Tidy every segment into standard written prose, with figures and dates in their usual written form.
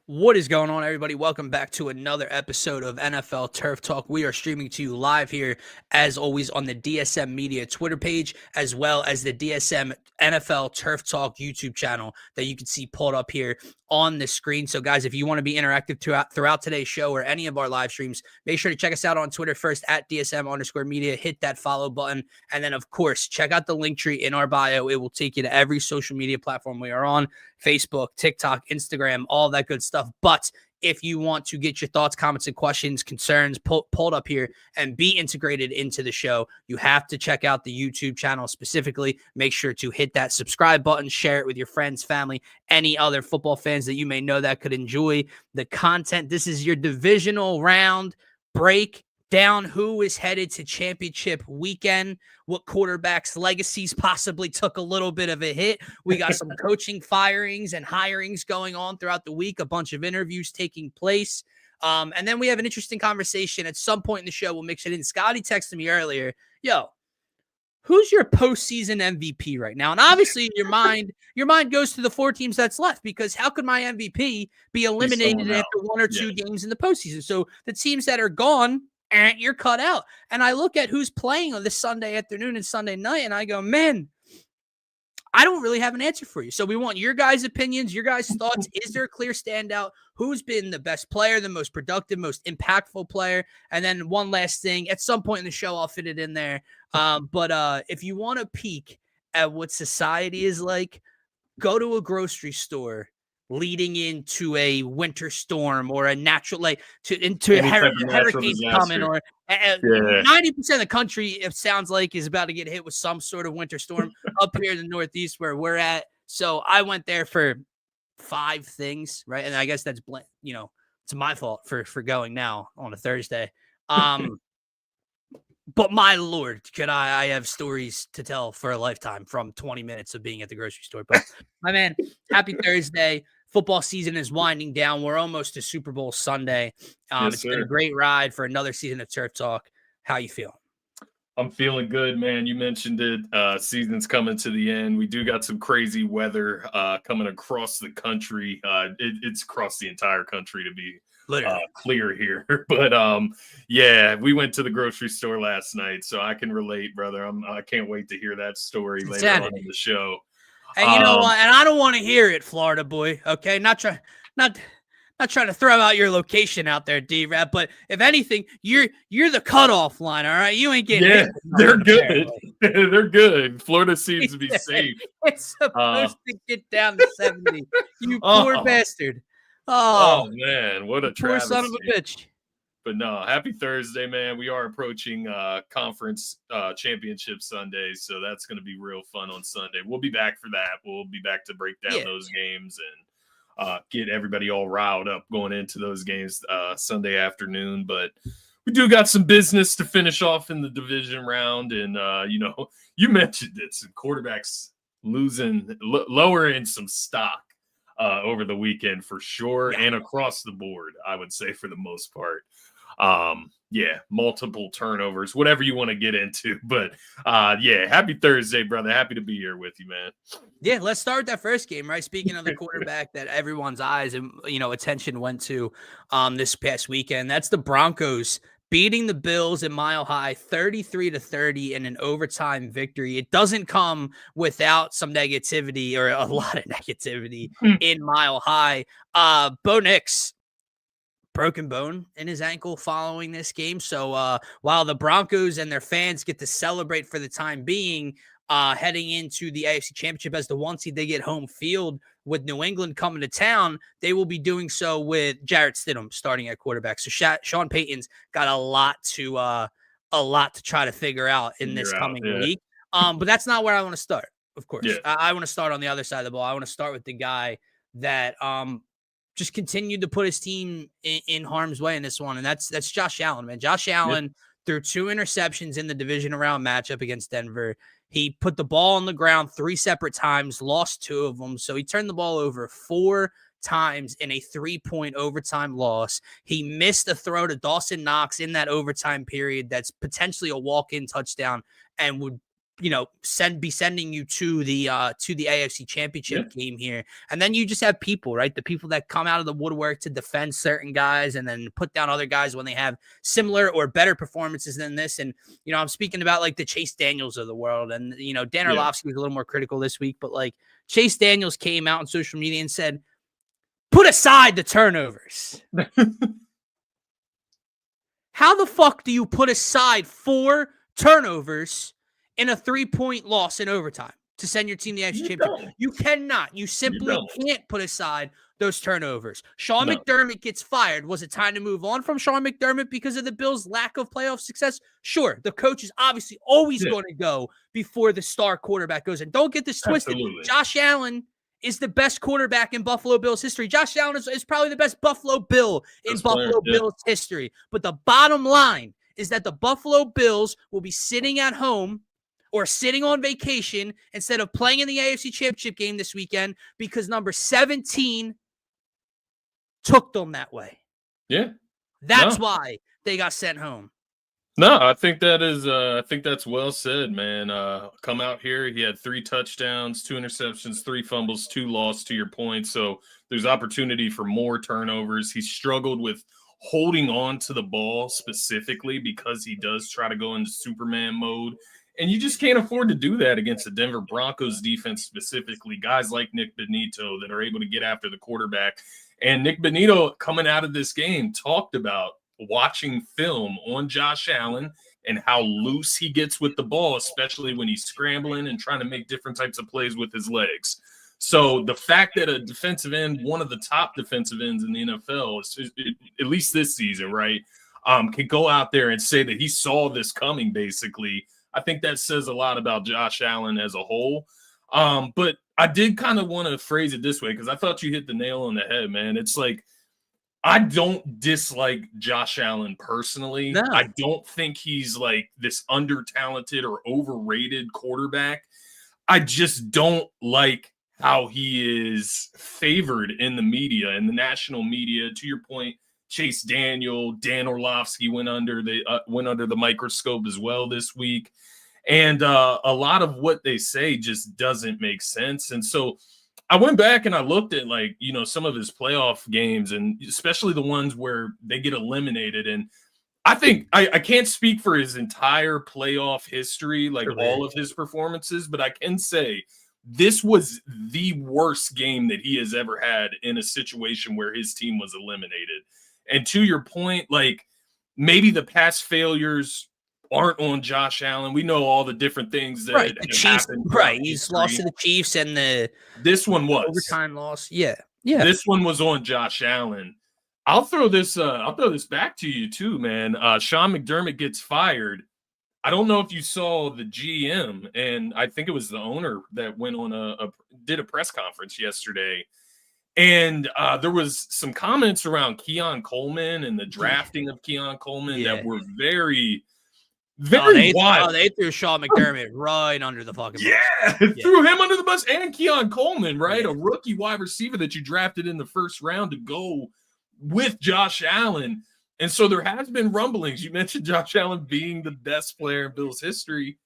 What is going on, everybody? Welcome back to another episode of NFL Turf Talk. We are streaming to you live here, as always, on the DSM Media Twitter page, as well as the DSM NFL Turf Talk YouTube channel that you can see pulled up here on the screen. So, guys, if you want to be interactive throughout today's show or any of our live streams, make sure to check us out on Twitter first at DSM_media. Hit that follow button. And then, of course, check out the link tree in our bio. It will take you to every social media platform we are on. Facebook, TikTok, Instagram, all that good stuff. But if you want to get your thoughts, comments, and questions, concerns pulled up here and be integrated into the show, you have to check out the YouTube channel specifically. Make sure to hit that subscribe button, share it with your friends, family, any other football fans that you may know that could enjoy the content. This is your divisional round break down who is headed to championship weekend, what quarterbacks' legacies possibly took a little bit of a hit. We got some coaching firings and hirings going on throughout the week, a bunch of interviews taking place. And then we have an interesting conversation at some point in the show. We'll mix it in. Scotty texted me earlier, who's your postseason MVP right now? And obviously your mind goes to the four teams that's left, because how could my MVP be eliminated after one or two games in the postseason? So the teams that are gone, you're cut out. And I look at who's playing on this Sunday afternoon and Sunday night, and I go, man, I don't really have an answer for you. So we want your guys' opinions, your guys' thoughts. Is there a clear standout? Who's been the best player, the most productive, most impactful player? And then one last thing, at some point in the show, I'll fit it in there. But if you want to peek at what society is like, go to a grocery store leading into a winter storm or a natural, into a hurricane coming, or 90% of the country, it sounds like, is about to get hit with some sort of winter storm up here in the Northeast where we're at. So I went there for 5 things, right? And I guess that's, it's my fault for going now on a Thursday. But my Lord, I have stories to tell for a lifetime from 20 minutes of being at the grocery store. But my man, happy Thursday. Football season is winding down. We're almost to Super Bowl Sunday. It's been a great ride for another season of Turf Talk. How you feeling? I'm feeling good, man. You mentioned it. Season's coming to the end. We do got some crazy weather coming across the country. It's across the entire country, to be clear here. But we went to the grocery store last night, so I can relate, brother. I can't wait to hear that story later on in the show. And you know what? And I don't want to hear it, Florida boy. Okay, not trying to throw out your location out there, D-Rap. But if anything, you're the cutoff line. All right, you ain't getting hit. They're good. They're good. Florida seems to be safe. It's supposed to get down to 70. You poor bastard. Oh man, what a travesty. Poor son of a bitch. But no, happy Thursday, man. We are approaching conference championship Sunday, so that's going to be real fun on Sunday. We'll be back for that. We'll be back to break down those games and get everybody all riled up going into those games Sunday afternoon. But we do got some business to finish off in the division round. And, you mentioned it, some quarterbacks lowering some stock over the weekend for sure, and across the board, I would say, for the most part. Multiple turnovers, whatever you want to get into. But happy Thursday, brother. Happy to be here with you, man. Yeah, let's start with that first game, right? Speaking of the quarterback that everyone's eyes and attention went to this past weekend, that's the Broncos beating the Bills in Mile High 33-30 in an overtime victory. It doesn't come without some negativity, or a lot of negativity in Mile High. Bo Nix, broken bone in his ankle following this game. So while the Broncos and their fans get to celebrate for the time being, heading into the AFC Championship as the 1 seed, they get home field with New England coming to town. They will be doing so with Jarrett Stidham starting at quarterback. So Sean Payton's got a lot to try to figure out in this coming week. But that's not where I want to start. Of course, I want to start on the other side of the ball. I want to start with the guy that just continued to put his team in harm's way in this one, and that's Josh Allen, man. Josh Allen threw 2 interceptions in the divisional round matchup against Denver. He put the ball on the ground 3 separate times, lost 2 of them. So he turned the ball over 4 times in a 3-point overtime loss. He missed a throw to Dawson Knox in that overtime period that's potentially a walk-in touchdown and would be sending you to the AFC Championship game here. And then you just have people, right? The people that come out of the woodwork to defend certain guys and then put down other guys when they have similar or better performances than this. And, I'm speaking about like the Chase Daniels of the world. And, Dan Orlovsky was a little more critical this week, but like Chase Daniels came out on social media and said, put aside the turnovers. How the fuck do you put aside 4 turnovers in a 3-point loss in overtime to send your team to the AFC Championship? You cannot. You simply can't put aside those turnovers. Sean McDermott gets fired. Was it time to move on from Sean McDermott because of the Bills' lack of playoff success? Sure. The coach is obviously always going to go before the star quarterback goes in. Don't get this twisted. Absolutely. Josh Allen is the best quarterback in Buffalo Bills history. Josh Allen is probably the best Buffalo Bill in Buffalo Bills history. But the bottom line is that the Buffalo Bills will be sitting at home or sitting on vacation instead of playing in the AFC Championship game this weekend because number 17 took them that way. Yeah. That's why they got sent home. No, I think that's well said, man. Come out here. He had 3 touchdowns, 2 interceptions, 3 fumbles, 2 lost, to your point. So there's opportunity for more turnovers. He struggled with holding on to the ball specifically because he does try to go into Superman mode. And you just can't afford to do that against the Denver Broncos defense specifically. Guys like Nick Benito that are able to get after the quarterback. And Nick Benito coming out of this game talked about watching film on Josh Allen and how loose he gets with the ball, especially when he's scrambling and trying to make different types of plays with his legs. So the fact that a defensive end, one of the top defensive ends in the NFL, at least this season, right, can go out there and say that he saw this coming, basically, I think that says a lot about Josh Allen as a whole. But I did kind of want to phrase it this way because I thought you hit the nail on the head, man. It's like, I don't dislike Josh Allen personally. No. I don't think he's like this under-talented or overrated quarterback. I just don't like how he is favored in the media, in the national media. To your point, Chase Daniel, Dan Orlovsky went under the microscope as well this week. And a lot of what they say just doesn't make sense. And so I went back and I looked at some of his playoff games, and especially the ones where they get eliminated. And I think I can't speak for his entire playoff history, all of his performances, but I can say this was the worst game that he has ever had in a situation where his team was eliminated. And to your point, maybe the past failures aren't on Josh Allen. We know all the different things that the Chiefs, he's lost to the Chiefs, and this one was overtime loss. Yeah. This one was on Josh Allen. I'll throw this back to you too, man. Sean McDermott gets fired. I don't know if you saw the GM, and I think it was the owner that went on did a press conference yesterday. And there was some comments around Keon Coleman and the drafting of Keon Coleman that were very wild. They threw Sean McDermott right under the fucking bus. Threw him under the bus, and Keon Coleman, right? A rookie wide receiver that you drafted in the first round to go with Josh Allen. And so there has been rumblings. You mentioned Josh Allen being the best player in Bills history,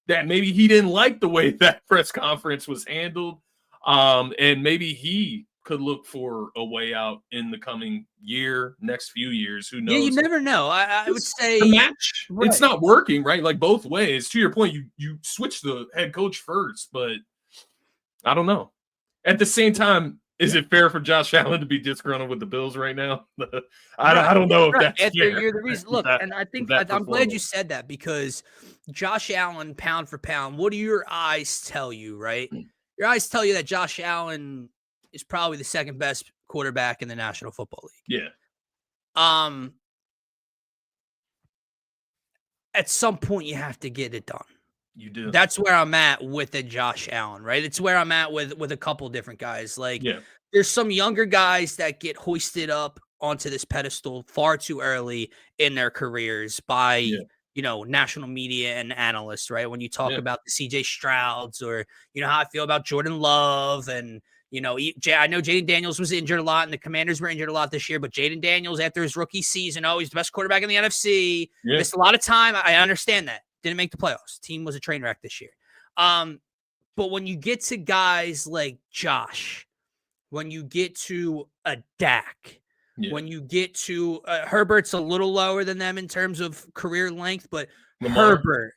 that maybe he didn't like the way that press conference was handled. And maybe he could look for a way out in the coming next few years. Who knows? Yeah, you never know. I would say the match, it's not working, right? Like both ways. To your point, you switch the head coach first, but I don't know. At the same time, is it fair for Josh Allen to be disgruntled with the Bills right now? I don't know if that's fair. You're the reason. Look, and I think I'm glad you said that, because Josh Allen, pound for pound, what do your eyes tell you, right? Your eyes tell you that Josh Allen is probably the second best quarterback in the National Football League. Yeah. At some point, you have to get it done. You do. That's where I'm at with the Josh Allen, right? It's where I'm at with a couple different guys. There's some younger guys that get hoisted up onto this pedestal far too early in their careers by national media and analysts, right? When you talk about the CJ Strouds, or how I feel about Jordan Love, and I know Jaden Daniels was injured a lot, and the Commanders were injured a lot this year, but Jaden Daniels, after his rookie season, he's the best quarterback in the NFC. Missed a lot of time. I understand that. Didn't make the playoffs. Team was a train wreck this year. But when you get to guys like Josh, when you get to a Dak, when you get to Herbert's a little lower than them in terms of career length, but Lamar. Herbert,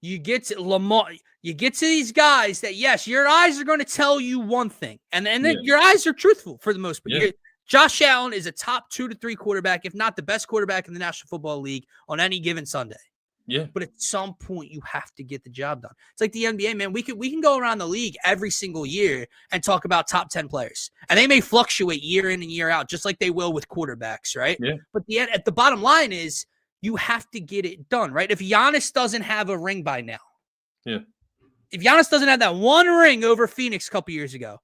you get to Lamar, you get to these guys that, yes, your eyes are going to tell you one thing, and then your eyes are truthful for the most part. Yeah. Josh Allen is a top 2 to 3 quarterback, if not the best quarterback in the National Football League on any given Sunday. Yeah. But at some point, you have to get the job done. It's like the NBA, man. We can go around the league every single year and talk about top 10 players. And they may fluctuate year in and year out, just like they will with quarterbacks, right? Yeah. But at the bottom line is you have to get it done, right? If Giannis doesn't have a ring by now, if Giannis doesn't have that one ring over Phoenix a couple years ago,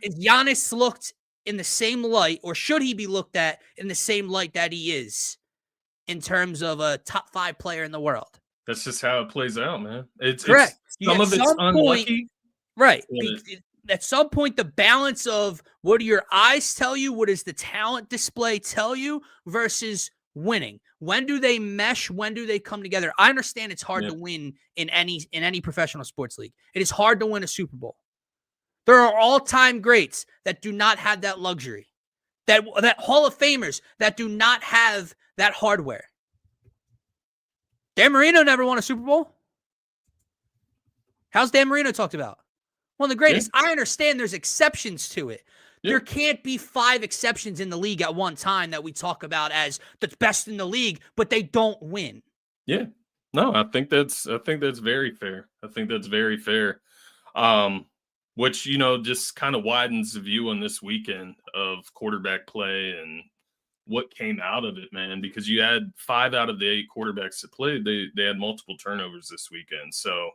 is Giannis looked in the same light, or should he be looked at in the same light that he is in terms of a top 5 player in the world? That's just how it plays out, man. It's correct. Some of it's unlucky. Right. At some point, the balance of what do your eyes tell you, what does the talent display tell you, versus winning. When do they mesh? When do they come together? I understand it's hard to win in any professional sports league. It is hard to win a Super Bowl. There are all-time greats that do not have that luxury. That Hall of Famers that do not have that hardware. Dan Marino never won a Super Bowl. How's Dan Marino talked about? One of the greatest. I understand there's exceptions to it. There can't be 5 exceptions in the league at one time that we talk about as the best in the league, but they don't win. Yeah. No, I think that's very fair. I think that's very fair. Which, just kind of widens the view on this weekend of quarterback play and what came out of it, man, because you had 5 out of the 8 quarterbacks that played. They had multiple turnovers this weekend. So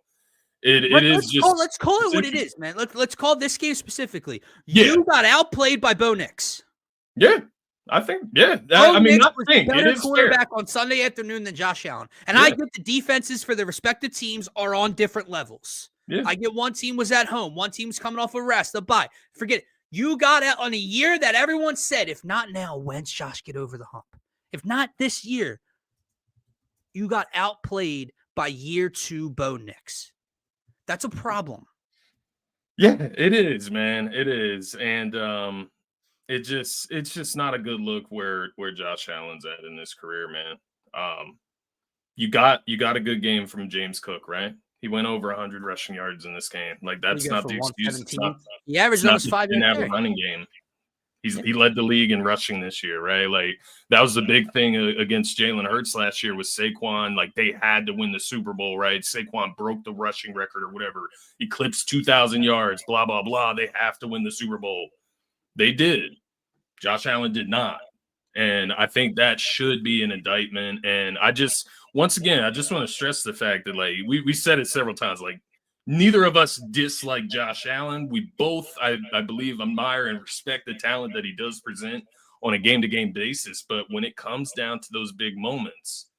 let's call it what it is, man. Let's call this game specifically. You got outplayed by Bo Nix. Yeah. I think, Bo Nix was a better quarterback on Sunday afternoon than Josh Allen. And I get the defenses for the respective teams are on different levels. Yeah. I get one team was at home. One team's coming off a rest, a bye. Forget it. You got out on a year that everyone said, if not now, when's Josh get over the hump? If not this year, you got outplayed by year 2 Bo Nix. That's a problem. Yeah, it is, man. It is. And it's just not a good look where Josh Allen's at in his career, man. You got a good game from James Cook, right? He went over 100 rushing yards in this game. Like, that's not the excuse. He averaged almost 5 yards. Didn't have a running game. He led the league in rushing this year, right? Like, that was the big thing against Jalen Hurts last year was Saquon. Like, they had to win the Super Bowl, right? Saquon broke the rushing record or whatever. Eclipsed 2,000 yards, blah, blah, blah. They have to win the Super Bowl. They did. Josh Allen did not. And I think that should be an indictment. And once again, I just want to stress the fact that, like, we said it several times, like, neither of us dislike Josh Allen. We both, I believe, admire and respect the talent that he does present on a game-to-game basis. But when it comes down to those big moments,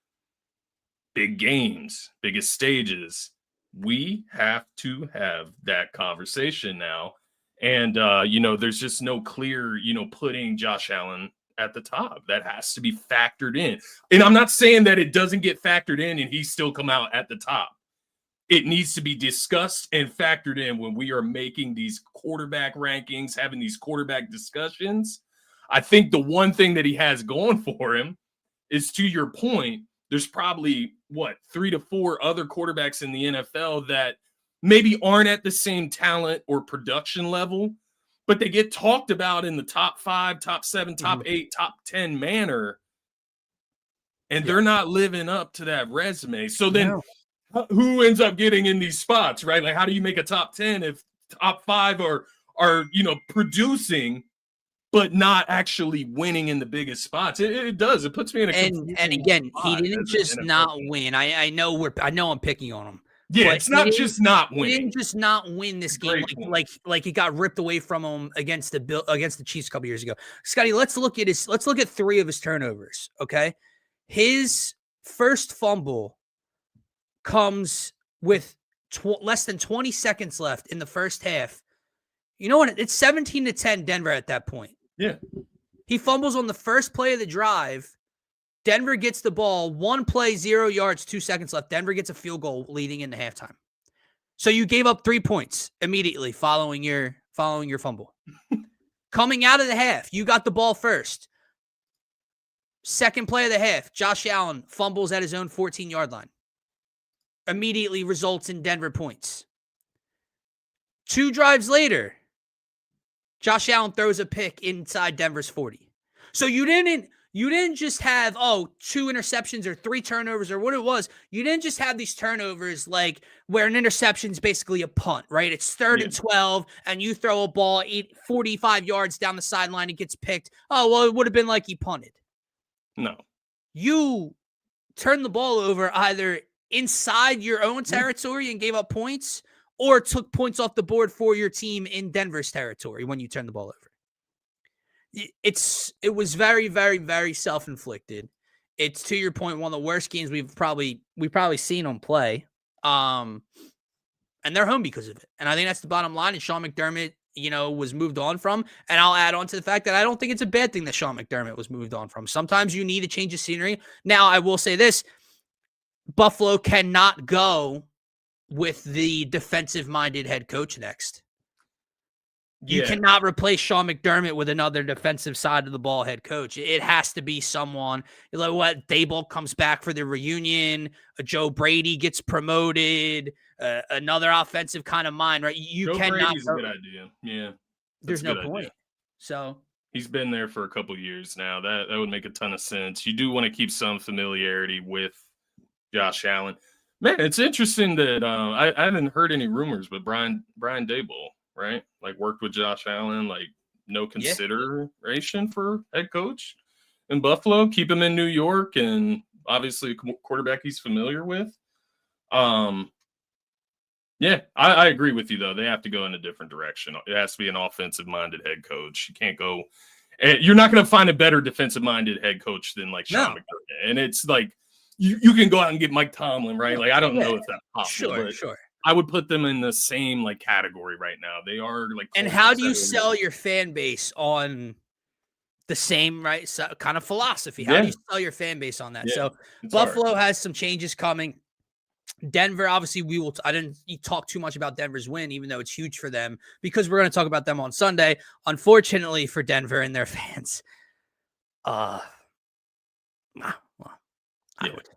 big games, biggest stages, we have to have that conversation now. And, there's just no clear, putting Josh Allen at the top. That has to be factored in. And I'm not saying that it doesn't get factored in and he's still come out at the top. It needs to be discussed and factored in when we are making these quarterback rankings, having these quarterback discussions. I think the one thing that he has going for him is, to your point, there's probably, 3 to 4 other quarterbacks in the NFL that maybe aren't at the same talent or production level, but they get talked about in the top 5, top 7, top 8, top 10 manner, and they're not living up to that resume. So then who ends up getting in these spots, right? Like, how do you make a top 10 if top 5 are producing but not actually winning in the biggest spots? It does. It puts me in a and again, he didn't just not win. I know I'm picking on him. Yeah, it's not just not winning. He didn't just not win this game like it got ripped away from him against the Chiefs a couple years ago. Scotty, let's look at 3 of his turnovers. Okay, his first fumble comes with less than 20 seconds left in the first half. You know what? It's 17-10 Denver at that point. Yeah, he fumbles on the first play of the drive. Denver gets the ball, 1 play, 0 yards, 2 seconds left. Denver gets a field goal leading into halftime. So you gave up 3 points immediately following your fumble. Coming out of the half, you got the ball first. Second play of the half, Josh Allen fumbles at his own 14-yard line. Immediately results in Denver points. 2 drives later, Josh Allen throws a pick inside Denver's 40. So you didn't just have, 2 interceptions or 3 turnovers or what it was. You didn't just have these turnovers like where an interception is basically a punt, right? It's 3rd and 12 and you throw a ball 45 yards down the sideline and gets picked. Oh, well, it would have been like he punted. No. You turned the ball over either inside your own territory and gave up points or took points off the board for your team in Denver's territory when you turned the ball over. It was very, very, very self-inflicted. It's, to your point, one of the worst games we've probably seen them play. And they're home because of it. And I think that's the bottom line. And Sean McDermott, was moved on from. And I'll add on to the fact that I don't think it's a bad thing that Sean McDermott was moved on from. Sometimes you need a change of scenery. Now, I will say this. Buffalo cannot go with the defensive-minded head coach next. You cannot replace Sean McDermott with another defensive side of the ball head coach. It has to be someone like what Daboll comes back for the reunion. Joe Brady gets promoted. Another offensive kind of mind, right? Joe Brady's a good idea. Yeah, there's no point. Idea. So he's been there for a couple years now. That would make a ton of sense. You do want to keep some familiarity with Josh Allen. Man, it's interesting that I haven't heard any rumors, but Brian Daboll, right? Like worked with Josh Allen, like no consideration for head coach in Buffalo. Keep him in New York, and obviously a quarterback he's familiar with. Yeah, I agree with you though. They have to go in a different direction. It has to be an offensive-minded head coach. You can't go. You're not going to find a better defensive-minded head coach than like Sean McDermott. And it's like you can go out and get Mike Tomlin, right? Like I don't know if that's possible. Sure. I would put them in the same like category right now. They are like. And how do you sell your fan base on the same kind of philosophy? How do you sell your fan base on that? Yeah, so Buffalo has some changes coming. Denver, obviously, I didn't talk too much about Denver's win, even though it's huge for them, because we're going to talk about them on Sunday. Unfortunately for Denver and their fans, I would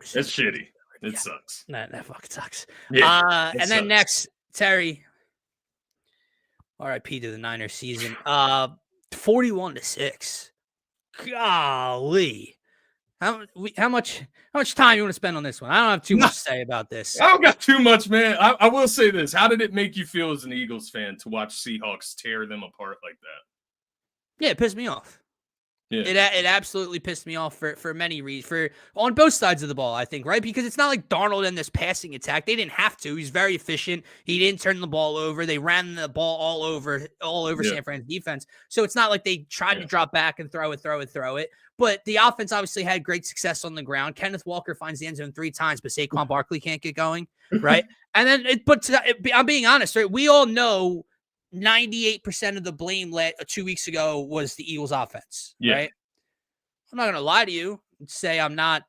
say it's shitty. It sucks. That fucking sucks. Yeah, and then next, Terry, RIP to the Niners season, 41-6. Golly. How much time you want to spend on this one? I don't have too much to say about this. I don't got too much, man. I will say this. How did it make you feel as an Eagles fan to watch Seahawks tear them apart like that? Yeah, it pissed me off. Yeah. It absolutely pissed me off for many reasons. On both sides of the ball, I think, right? Because it's not like Darnold in this passing attack. They didn't have to. He's very efficient. He didn't turn the ball over. They ran the ball all over San Fran's defense. So it's not like they tried to drop back and throw it. But the offense obviously had great success on the ground. Kenneth Walker finds the end zone 3 times, but Saquon Barkley can't get going, right? And then, I'm being honest, right? We all know 98% of the blame 2 weeks ago was the Eagles offense, right? I'm not going to lie to you and say I'm not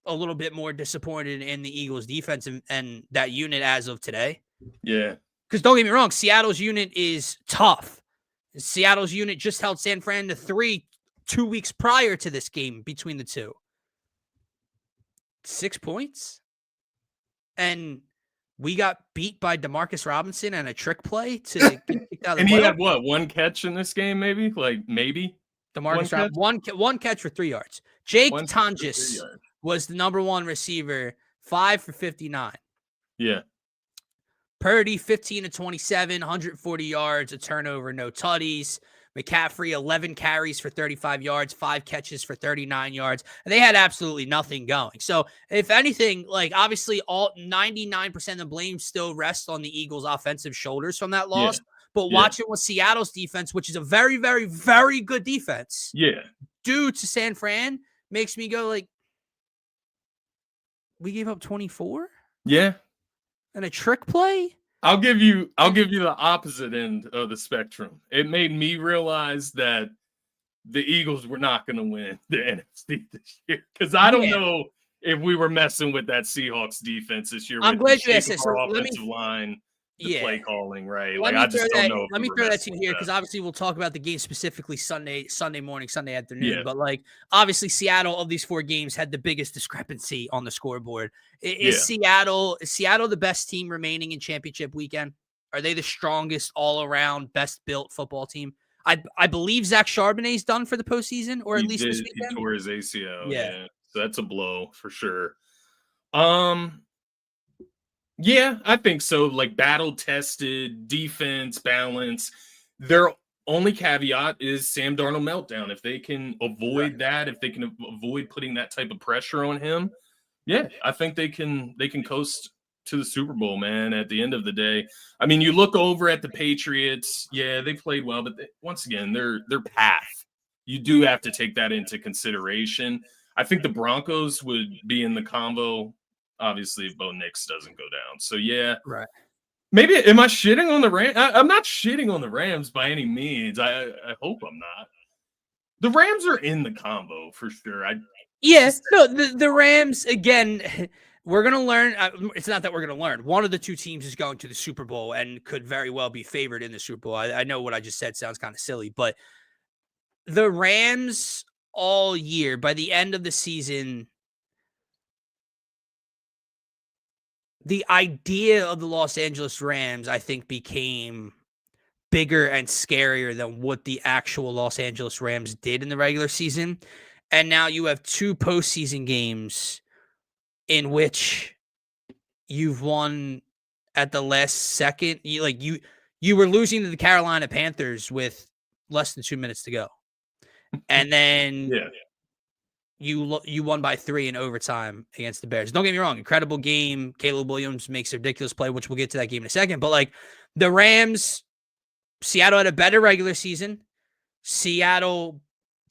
a little bit more disappointed in the Eagles defense and that unit as of today. Yeah. Because don't get me wrong, Seattle's unit is tough. Seattle's unit just held San Fran to 3 2 weeks prior to this game between the two. 6 points. And we got beat by Demarcus Robinson and a trick play to get kicked out of the And he had what, 1 catch in this game, maybe? Like maybe? Demarcus Robinson, one catch for 3 yards. Jake Tonjes was the number 1 receiver, 5 for 59. Yeah. Purdy, 15 to 27, 140 yards, a turnover, no tutties. McCaffrey, 11 carries for 35 yards, 5 catches for 39 yards. And they had absolutely nothing going. So, if anything, like obviously all 99% of the blame still rests on the Eagles' offensive shoulders from that loss. Yeah. But watching with Seattle's defense, which is a very, very, very good defense, due to San Fran, makes me go like, we gave up 24? Yeah. And a trick play? I'll give you the opposite end of the spectrum. It made me realize that the Eagles were not going to win the NFC this year, because I don't know if we were messing with that Seahawks defense this year I'm with the glad you shape asked of this. our So let offensive me, line, the yeah. play calling, right? Let Like, me I throw just don't that. know if Let we me were throw that messing to you with here that. because obviously we'll talk about the game specifically Sunday morning, Sunday afternoon. Yeah. But like obviously Seattle of these 4 games had the biggest discrepancy on the scoreboard. Is Seattle the best team remaining in championship weekend? Are they the strongest all around, best built football team? I believe Zach Charbonnet's done for the postseason, or at He least this did. He weekend. tore his ACL. Yeah. Yeah. So that's a blow for sure. Yeah, I think so. Like battle tested, defense, balance. Their only caveat is Sam Darnold meltdown. If they can avoid that, if they can avoid putting that type of pressure on him, yeah, I think they can coast to the Super Bowl, man. At the end of the day, I mean, you look over at the Patriots. Yeah, they played well, but once again, their path. You do have to take that into consideration. I think the Broncos would be in the combo, obviously, if Bo Nix doesn't go down. So yeah, Right. maybe am I shitting on the Rams? I'm not shitting on the Rams by any means. I hope I'm not. The Rams are in the combo for sure. No, the Rams again. We're gonna learn. It's not that we're gonna learn. One of the 2 teams is going to the Super Bowl and could very well be favored in the Super Bowl. I know what I just said sounds kind of silly, but the Rams all year, by the end of the season, the idea of the Los Angeles Rams, I think, became bigger and scarier than what the actual Los Angeles Rams did in the regular season. And now you have 2 postseason games in which you've won at the last second. You were losing to the Carolina Panthers with less than 2 minutes to go. And then Yeah. you won by 3 in overtime against the Bears. Don't get me wrong, incredible game. Caleb Williams makes a ridiculous play, which we'll get to that game in a second. But like the Rams, Seattle had a better regular season. Seattle,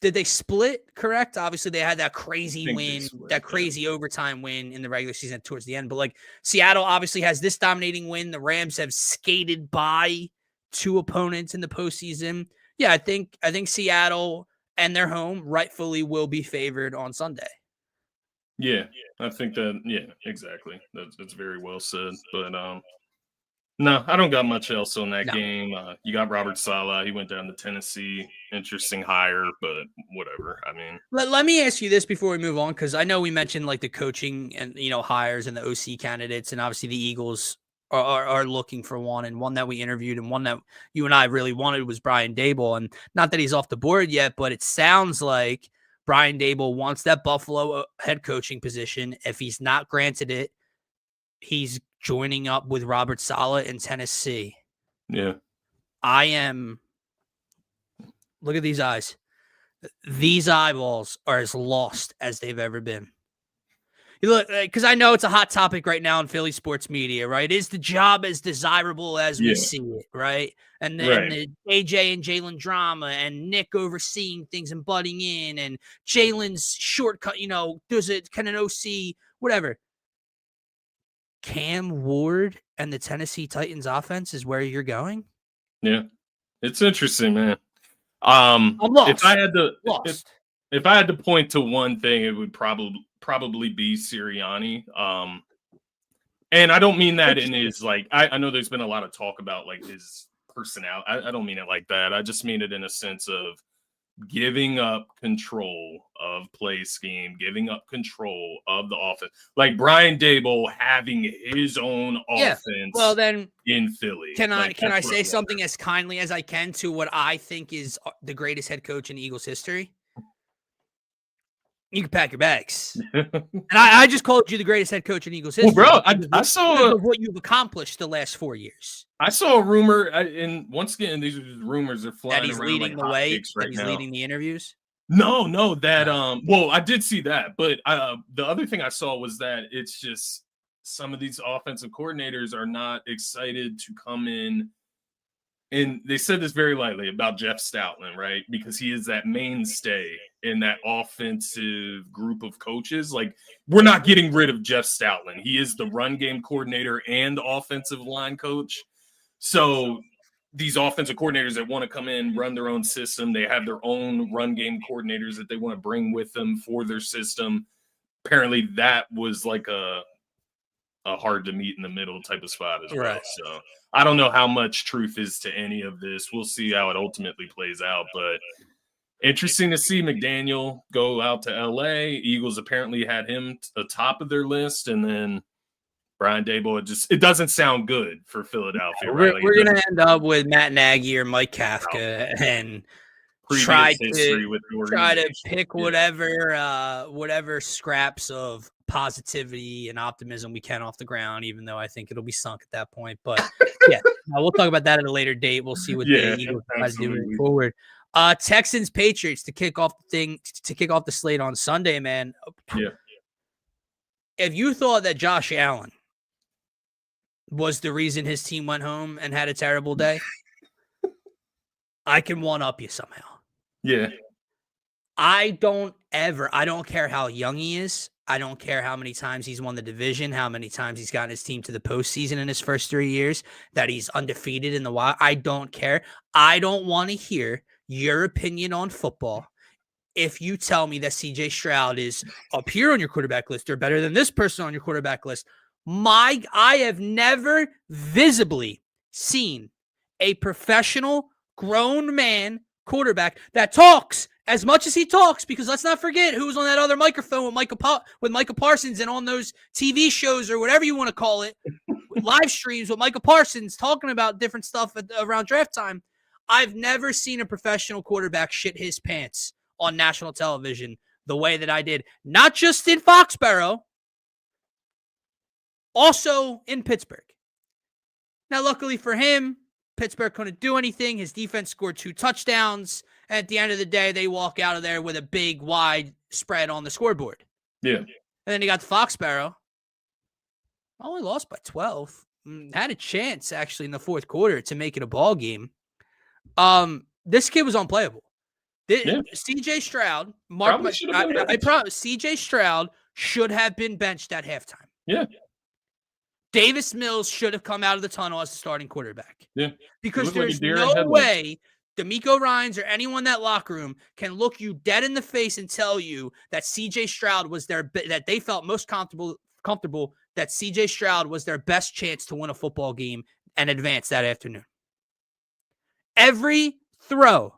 did they split? Correct. Obviously, they had that crazy win, that crazy overtime win in the regular season towards the end. But like Seattle obviously has this dominating win. The Rams have skated by 2 opponents in the postseason. Yeah, I think Seattle and their home rightfully will be favored on Sunday. Yeah, I think that. Yeah, exactly. That's very well said. But no, I don't got much else on that game. You got Robert Saleh. He went down to Tennessee. Interesting hire, but whatever. I mean, let me ask you this before we move on, because I know we mentioned like the coaching and hires and the OC candidates, and obviously the Eagles are looking for one, and one that we interviewed and one that you and I really wanted was Brian Daboll. And not that he's off the board yet, but it sounds like Brian Daboll wants that Buffalo head coaching position. If he's not granted it, he's joining up with Robert Saleh in Tennessee. Yeah. Look at these eyes. These eyeballs are as lost as they've ever been. You look, because I know it's a hot topic right now in Philly sports media, right? Is the job as desirable as we see it, right? And the AJ and Jalen drama and Nick overseeing things and butting in and Jalen's shortcut, can an OC, whatever. Cam Ward and the Tennessee Titans offense is where you're going? Yeah. It's interesting, man. I'm lost. If I had to point to one thing, it would probably be Sirianni. And I don't mean that in his like. I know there's been a lot of talk about like his personality. I don't mean it like that. I just mean it in a sense of giving up control of play scheme, giving up control of the offense. Like Brian Daboll having his own offense. Well, then in Philly, can I say something as kindly as I can to what I think is the greatest head coach in Eagles history? You can pack your bags. And I just called you the greatest head coach in Eagles history. Well, bro, I saw what you've accomplished the last 4 years. I saw a rumor, and once again, these rumors are flying that he's around leading like the way. Right that he's now. leading the interviews. No, that well, I did see that, but the other thing I saw was that it's just some of these offensive coordinators are not excited to come in. And they said this very lightly about Jeff Stoutland, right? Because he is that mainstay in that offensive group of coaches. Like, we're not getting rid of Jeff Stoutland. He is the run game coordinator and offensive line coach. So these offensive coordinators that want to come in, run their own system, they have their own run game coordinators that they want to bring with them for their system. apparently that was like a hard to meet in the middle type of spot as well. So I don't know how much truth is to any of this. We'll see how it ultimately plays out, but interesting to see McDaniel go out to LA. Eagles apparently had him atop of their list, and then Brian Daboll, it doesn't sound good for Philadelphia, right? We're going to end up with Matt Nagy or Mike Kafka and try to pick whatever scraps of positivity and optimism we can off the ground, even though I think it'll be sunk at that point. But yeah, we'll talk about that at a later date. We'll see what the Eagles do moving forward. Texans Patriots to kick off the slate on Sunday, man. Yeah. If you thought that Josh Allen was the reason his team went home and had a terrible day, I can one up you somehow. Yeah. I don't care how young he is. I don't care how many times he's won the division, how many times he's gotten his team to the postseason in his first 3 years, that he's undefeated in the wild. I don't care. I don't want to hear your opinion on football if you tell me that CJ Stroud is up here on your quarterback list or better than this person on your quarterback list. I have never visibly seen a professional grown man quarterback that talks as much as he talks, because let's not forget who was on that other microphone with Micah Parsons and on those TV shows or whatever you want to call it, live streams with Micah Parsons talking about different stuff around draft time. I've never seen a professional quarterback shit his pants on national television the way that I did, not just in Foxborough, also in Pittsburgh. Now, luckily for him, Pittsburgh couldn't do anything. His defense scored 2 touchdowns. At the end of the day, they walk out of there with a big, wide spread on the scoreboard. Yeah. And then he got to Foxborough. Only lost by 12. Had a chance, actually, in the fourth quarter to make it a ball game. This kid was unplayable. CJ Stroud, I promise, CJ Stroud should have been benched at halftime. Yeah. Davis Mills should have come out of the tunnel as the starting quarterback. Yeah. Because there's no way D'Amico Ryans or anyone in that locker room can look you dead in the face and tell you that CJ Stroud was that they felt most comfortable that CJ Stroud was their best chance to win a football game and advance that afternoon. Every throw,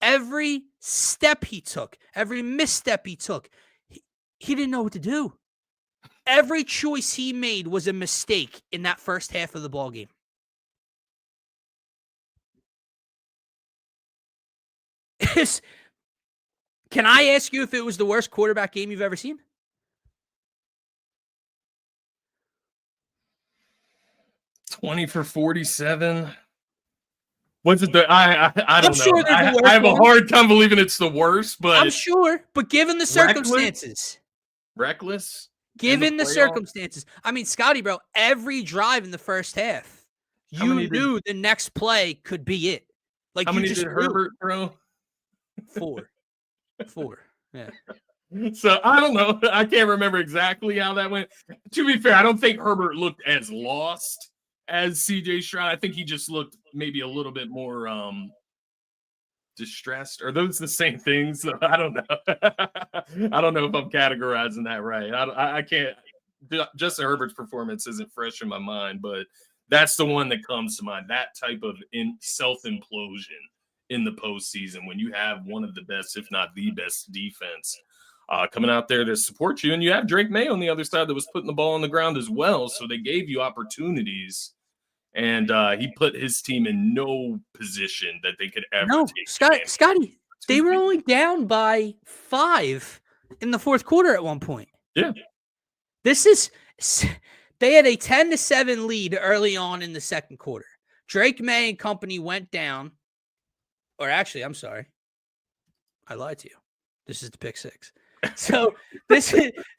every step he took, every misstep he took, he didn't know what to do. Every choice he made was a mistake in that first half of the ball game. Can I ask you if it was the worst quarterback game you've ever seen? $20 for $47. What's it? I don't know. Sure I have a hard time believing it's the worst, but I'm sure. But given the circumstances, reckless. Given the circumstances, I mean, Scotty, bro, every drive in the first half, you knew the next play could be it. Like, how many did Herbert throw? 4. Yeah. So I don't know. I can't remember exactly how that went. To be fair, I don't think Herbert looked as lost as CJ Stroud. I think he just looked maybe a little bit more distressed. Are those the same things? I don't know. I don't know if I'm categorizing that right. I can't. Justin Herbert's performance isn't fresh in my mind, but that's the one that comes to mind. That type of self-implosion in the postseason when you have one of the best, if not the best, defense coming out there to support you, and you have Drake May on the other side that was putting the ball on the ground as well. So they gave you opportunities. And he put his team in no position that they could ever take. Scotty, they were only down by 5 in the fourth quarter at one point. Yeah. They had a 10-7 lead early on in the second quarter. Drake May and company went down. Or actually, I'm sorry. I lied to you. This is the pick 6. So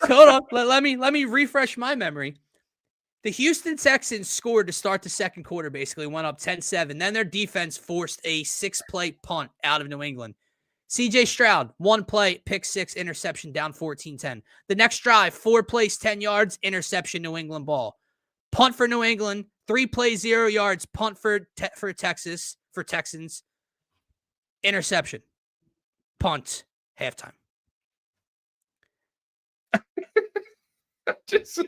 hold on. Let me refresh my memory. The Houston Texans scored to start the second quarter, basically went up 10-7. Then their defense forced a 6-play punt out of New England. CJ Stroud, 1 play, pick 6, interception, down 14-10. The next drive, 4 plays, 10 yards, interception, New England ball. Punt for New England, 3 plays, 0 yards, punt for Texans, interception, punt, halftime. Just,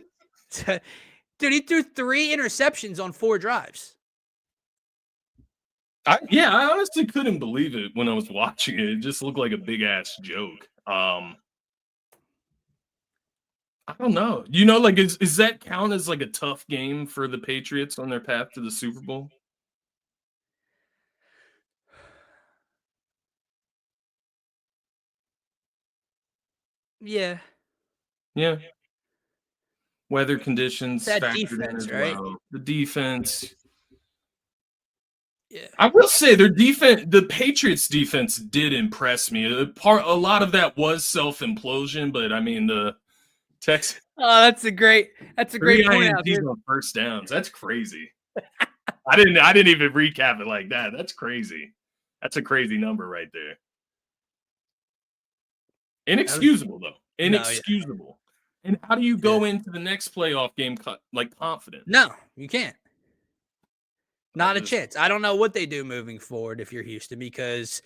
Dude, he threw 3 interceptions on 4 drives. I honestly couldn't believe it when I was watching it. It just looked like a big ass joke. I don't know. Like is that count as like a tough game for the Patriots on their path to the Super Bowl? Yeah. Yeah. Weather conditions That factored in defense, as right? well. The defense. Yeah. I will say their defense, the Patriots defense did impress me. A lot of that was self-implosion, but I mean the Texans Oh, that's a great 3 point out INTs there. on first downs. That's crazy. I didn't even recap it like that. That's crazy. That's a crazy number right there. Inexcusable though. No, yeah. Inexcusable. And how do you go into the next playoff game like confident? No, you can't. Not a chance. I don't know what they do moving forward if you're Houston because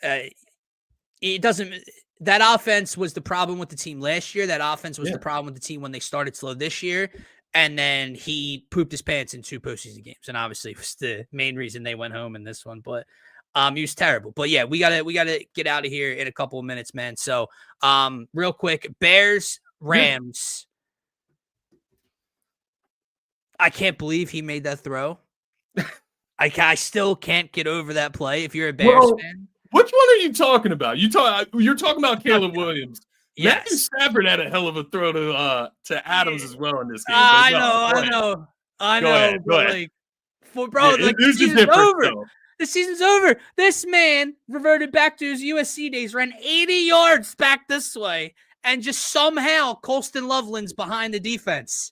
it doesn't. That offense was the problem with the team last year. That offense was the problem with the team when they started slow this year. And then he pooped his pants in 2 postseason games, and obviously it was the main reason they went home in this one. But he was terrible. But yeah, we gotta get out of here in a couple of minutes, man. So real quick, Bears Rams. I can't believe he made that throw. I still can't get over that play. If you're a Bears fan, which one are you talking about? You're talking about Caleb Williams. Yes. Matthew Stafford had a hell of a throw to Adams as well in this game. I know. Go ahead. Like, the season's over. The season's over. This man reverted back to his USC days, ran 80 yards back this way, and just somehow Colston Loveland's behind the defense.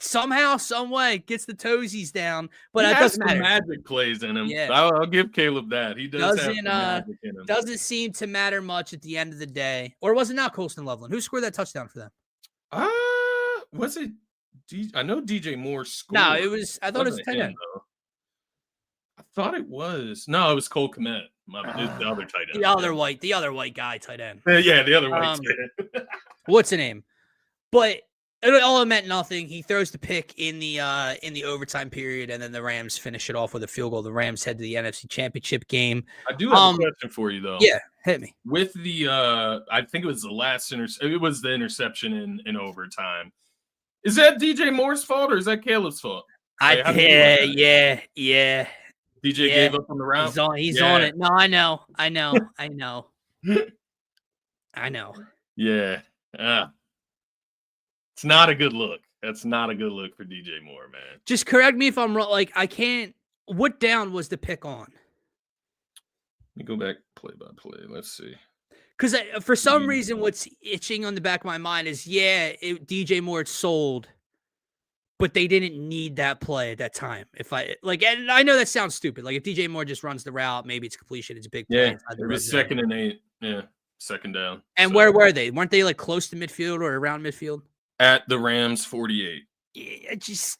Somehow, some way, gets the toesies down, but it doesn't matter. Magic plays in him. Yeah. I'll give Caleb that. He does have some magic in him. Doesn't seem to matter much at the end of the day. Or was it not Colston Loveland? Who scored that touchdown for them? Was it? I know DJ Moore scored. No, it was. I thought it was tight end. I thought it was. No, it was Cole Kmet. The other tight end. The other white guy tight end. Yeah, the other white tight end. What's the name? But it all meant nothing. He throws the pick in the overtime period, and then the Rams finish it off with a field goal. The Rams head to the NFC Championship game. I do have a question for you, though. Yeah, hit me. With the, I think it was the last it was the interception in overtime. Is that DJ Moore's fault or is that Caleb's fault? Yeah. DJ gave up on the route. He's on it. No, I know. Yeah. It's not a good look. That's not a good look for DJ Moore, man. Just correct me if I'm wrong. Like, I can't. What down was the pick on? Let me go back play by play. Let's see. Because for some reason, what's itching on the back of my mind is, DJ Moore sold, but they didn't need that play at that time. And I know that sounds stupid. Like, if DJ Moore just runs the route, maybe it's completion. It's a big play. Yeah, it was 2nd and 8. Yeah, 2nd down. And where were they? Weren't they like close to midfield or around midfield? At the Rams 48. Yeah,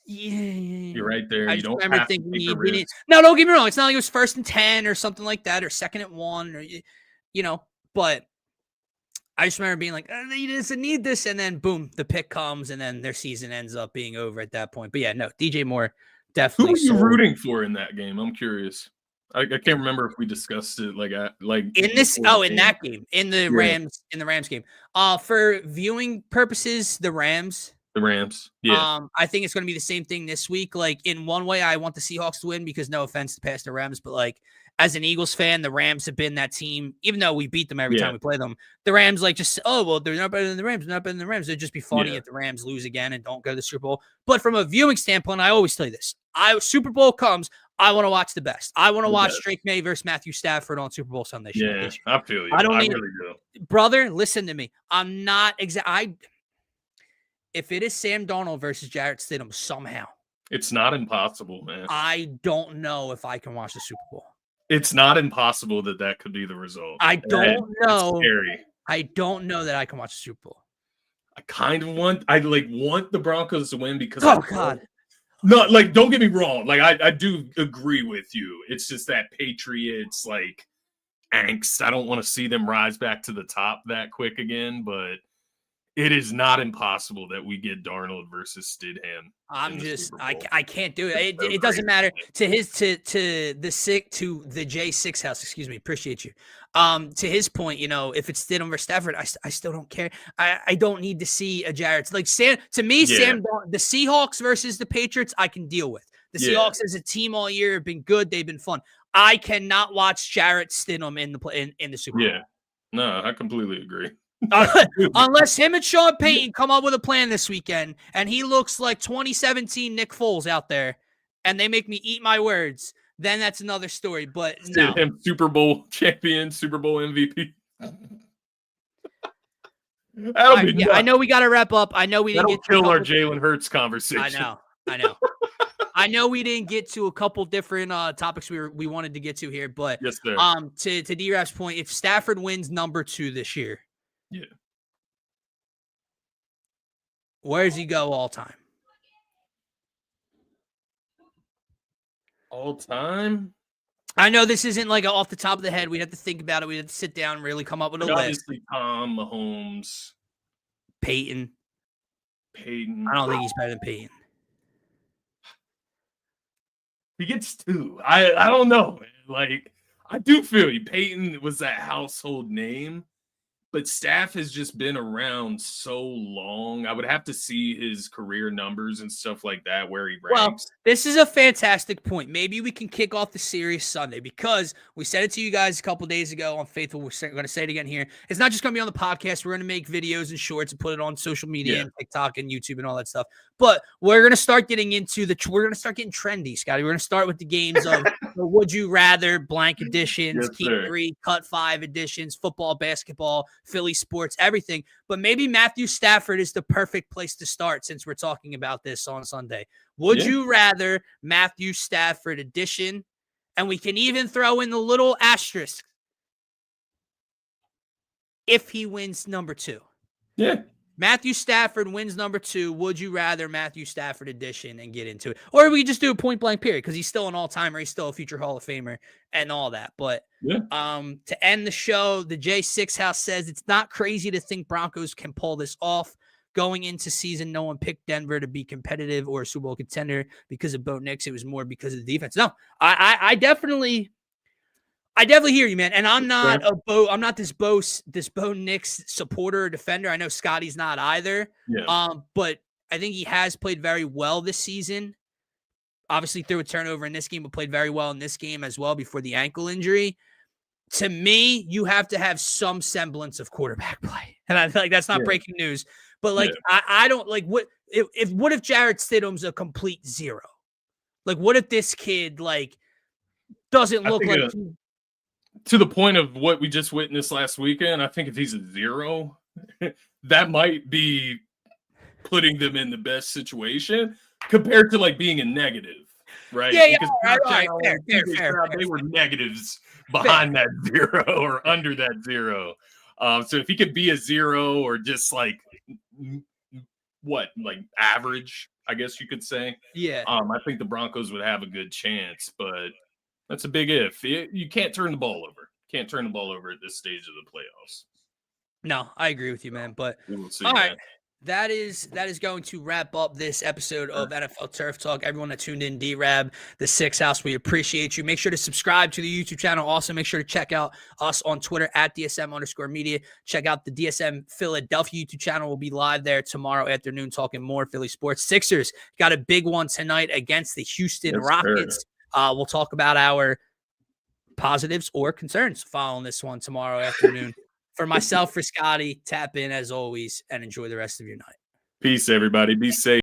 You're right there. You don't have to take the risk. No, don't get me wrong. It's not like it was 1st and 10 or something like that, or 2nd and 1, or But I just remember being like, "He doesn't need this," and then boom, the pick comes, and then their season ends up being over at that point. But yeah, no, DJ Moore definitely. Who were you rooting for in that game? I'm curious. I can't remember if we discussed it like in this. Oh, in that game, in the Rams game. For viewing purposes, the Rams. The Rams. Yeah. I think it's going to be the same thing this week. Like, in one way, I want the Seahawks to win because no offense to past the Rams, but like as an Eagles fan, the Rams have been that team, even though we beat them every time we play them. The Rams, like, just, they're not better than the Rams. They're not better than the Rams. It'd just be funny if the Rams lose again and don't go to the Super Bowl. But from a viewing standpoint, I always tell you this. Super Bowl comes, I want to watch the best. I want to watch Drake May versus Matthew Stafford on Super Bowl Sunday. Yeah, I feel you. I really do. Brother, listen to me. I'm not if it is Sam Darnold versus Jarrett Stidham somehow. It's not impossible, man. I don't know if I can watch the Super Bowl. It's not impossible that could be the result. I don't know. It's scary. I don't know that I can watch the Super Bowl. I kind of want the Broncos to win because God. No, like, don't get me wrong. Like, I do agree with you. It's just that Patriots, like, angst. I don't want to see them rise back to the top that quick again, but it is not impossible that we get Darnold versus Stidham. I can't do it. It doesn't matter to the J6 house. Excuse me. Appreciate you. To his point, if it's Stidham versus Stafford, I still don't care. I don't need to see a Jarrett. Like Sam, to me, Sam, the Seahawks versus the Patriots, I can deal with. The Seahawks as a team all year have been good. They've been fun. I cannot watch Jarrett Stidham in the Super Bowl. Yeah. No, I completely agree. Unless him and Sean Payton come up with a plan this weekend and he looks like 2017 Nick Foles out there and they make me eat my words, then that's another story. But no. Him Super Bowl champion, Super Bowl MVP. I know we got to wrap up. I know we didn't kill our Jalen Hurts conversation. I know. I know we didn't get to a couple different topics we wanted to get to here, but yes, sir. To D-Rap's point, if Stafford wins number 2 this year, where does he go all time? All time? I know this isn't like off the top of the head. We'd have to think about it. We'd have to sit down and really come up with a list. Obviously, Tom, Mahomes, Peyton. I don't think he's better than Peyton. He gets 2. I don't know, man. Like, I do feel you. Peyton was that household name, but Staff has just been around so long. I would have to see his career numbers and stuff like that, where he ranks. Well, this is a fantastic point. Maybe we can kick off the series Sunday because we said it to you guys a couple days ago on Faithful. We're going to say it again here. It's not just going to be on the podcast. We're going to make videos and shorts and put it on social media and TikTok and YouTube and all that stuff. But we're going to start getting into we're going to start getting trendy, Scotty. We're going to start with the games of Would You Rather, blank editions, Keep 3, Cut 5 editions, football, basketball, Philly sports, everything. But maybe Matthew Stafford is the perfect place to start since we're talking about this on Sunday. Would you rather Matthew Stafford edition? And we can even throw in the little asterisk if he wins number 2. Yeah. Matthew Stafford wins number 2. Would you rather Matthew Stafford edition and get into it? Or we just do a point blank period because he's still an all-timer. He's still a future Hall of Famer and all that. But to end the show, the J6 house says it's not crazy to think Broncos can pull this off. Going into season, no one picked Denver to be competitive or a Super Bowl contender because of Bo Nix. It was more because of the defense. No, I definitely hear you, man. And I'm not this Bo Nix supporter or defender. I know Scotty's not either. Yeah. But I think he has played very well this season. Obviously threw a turnover in this game, but played very well in this game as well before the ankle injury. To me, you have to have some semblance of quarterback play. And I feel like that's not breaking news. But I don't like what if Jarrett Stidham's a complete 0? Like, what if this kid doesn't look like to the point of what we just witnessed last weekend? I think if he's a 0, that might be putting them in the best situation compared to being a negative, right? Yeah, fair. They were negatives behind that 0 or under that 0. So if he could be a 0 or just average, I guess you could say. Yeah. I think the Broncos would have a good chance, but that's a big if. You can't turn the ball over. Can't turn the ball over at this stage of the playoffs. No, I agree with you, man. But we'll see, all man. right. That is going to wrap up this episode of NFL Turf Talk. Everyone that tuned in, D-Rab, the 6 House, we appreciate you. Make sure to subscribe to the YouTube channel. Also, make sure to check out us on Twitter at DSM_media. Check out the DSM Philadelphia YouTube channel. We'll be live there tomorrow afternoon talking more Philly sports. Sixers got a big one tonight against the Houston Rockets. We'll talk about our positives or concerns following this one tomorrow afternoon. For myself, for Scotty, tap in as always and enjoy the rest of your night. Peace, everybody. Be safe.